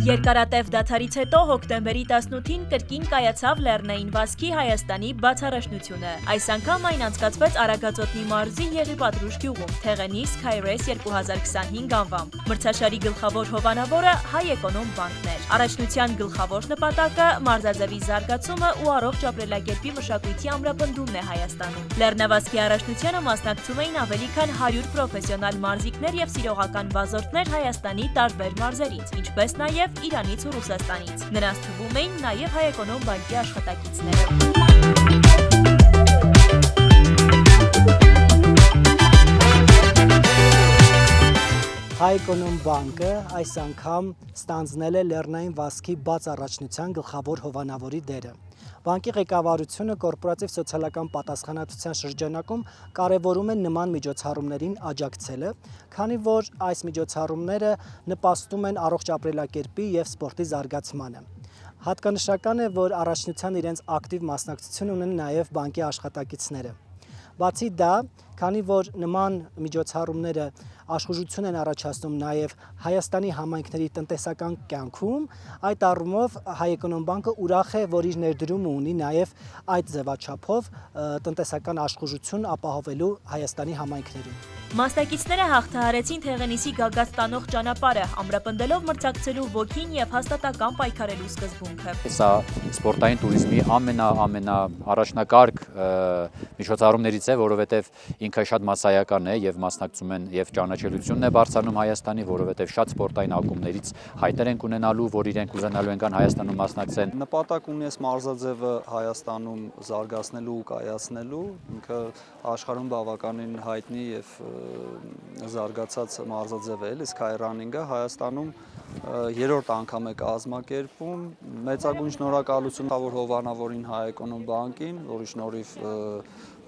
Երկարատև դադարից հետո հոկտեմբերի 18-ին կրկին կայացավ Լեռնային վազքի Հայաստանի բացառաշնությունը։ Այս անգամ այն անցկացվեց Արագածոտնի մարզի Եղիպատրուշ գյուղում, Թեղենի Skyrace 2025 անվամբ։ Մրցաշարի գլխավոր հովանավորը Հայ Էկոնոմ բանկն էր։ Առաջնության գլխավոր նպատակը մարզաձևի զարգացումը ու առողջ ապրելակերպի մշակույթի ամրապնդումն է Հայաստանում։ Լեռնավազքի առաջնությանը մասնակցում էին ավելի քան 100 պրոֆեսիոնալ մարզիկներ եւ սիրողական վազորդներ Հայաստանի տարբեր մարզերից, ինչպես նաեւ Իրանից ու Ռուսաստանից։ Նրանց թվում էին նաև Հայ Էկոնոմ բանկի աշխատակիցները։ Հայ Էկոնոմ բանկը այս անգամ ստանձնել է Լեռնային վազքի բաց առաջնության գլխավոր հովանավորի դերը։ Բանկի ղեկավարությունը կորպորատիվ սոցիալական պատասխանատվության շրջանակում կարևորում է նման միջոցառումներին աջակցելը, քանի որ այս միջոցառումները նպաստում են առողջ ապրելակերպի և սպորտի զարգացմանը։ Հատկանշական է, որ առաջնության իրենց ակտիվ մասնակցություն ունեն նաև բանկի աշխատակիցները։ Բացի դա, քանի որ նման միջոցառումները աշխուժություն են առաջացնում նաև Հայաստանի համայնքների տնտեսական կյանքում, այդ առումով Հայ Էկոնոմ բանկը ուրախ է, որ իր ներդրումը ունի նաև այդ ձևաչափով տնտեսական աշխուժություն ապահովելու Հայաստանի համայնքներում։ Մասնակիցները հաղթահարեցին Թեղենիսի գագաթ տանող ճանապարհը, ամրապնդելով մրցակցելու ոգին եւ հաստատական պայքարելու սկզբունքը։ Սա սպորտային туриզմի ամենաառաջնակարգ միջոցառումներից է, որովհետև ինքը շատ մասսայական է եւ մասնակցում են եւ ճանաչելիությունն է բարձրանում Հայաստանի, որովհետև շատ սպորտային ակումբներից հայտեր են ունենալու, որ իրենք ուզենալու են կան Հայաստանում մասնակցեն։ Նպատակ ունի այս մարզաձևը Հայաստանում զարգացնելու ու կայացնելու, ինքը աշխարհում բավականին հայտնի եւ զարգացած մարզաձև է, Skyrunning-ը Հայաստանում երրորդ անգամ է կազմակերպում։ Մեծագույն շնորհակալություն որ հովանավորին Հայ Էկոնոմ բանկին, որի շնորհիվ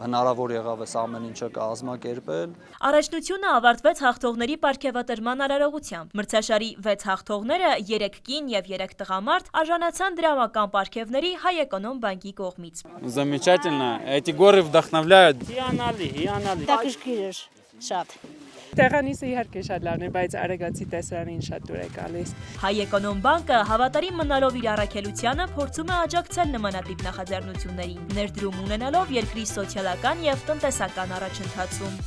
հնարավոր եղավ այս ամեն ինչը կազմակերպել։ Առաջնությունը ավարտվեց հաղթողների պարգևատրման արարողությամբ։ Մրցաշարի 6 հաղթողները 3 կին եւ 3 տղամարդ արժանացան դրամական պարգևների Հայ Էկոնոմ բանկի կողմից։ Замечательно. Эти горы вдохновляют. Հիանալի։ Տակշկիր էր շատ։ Տեղանիսը իհարկե շատ լավն է, բայց Արագածի տեսարանին շատ դուր է գալիս։ Հայ Էկոնոմ բանկը հավատարիմ մնալով իր առաքելությանը փորձում է աջակցել նմանատիպ նախաձեռնություններին, ներդրում ունենալով երկրի սոցիալական եւ տնտեսական առաջընթացում։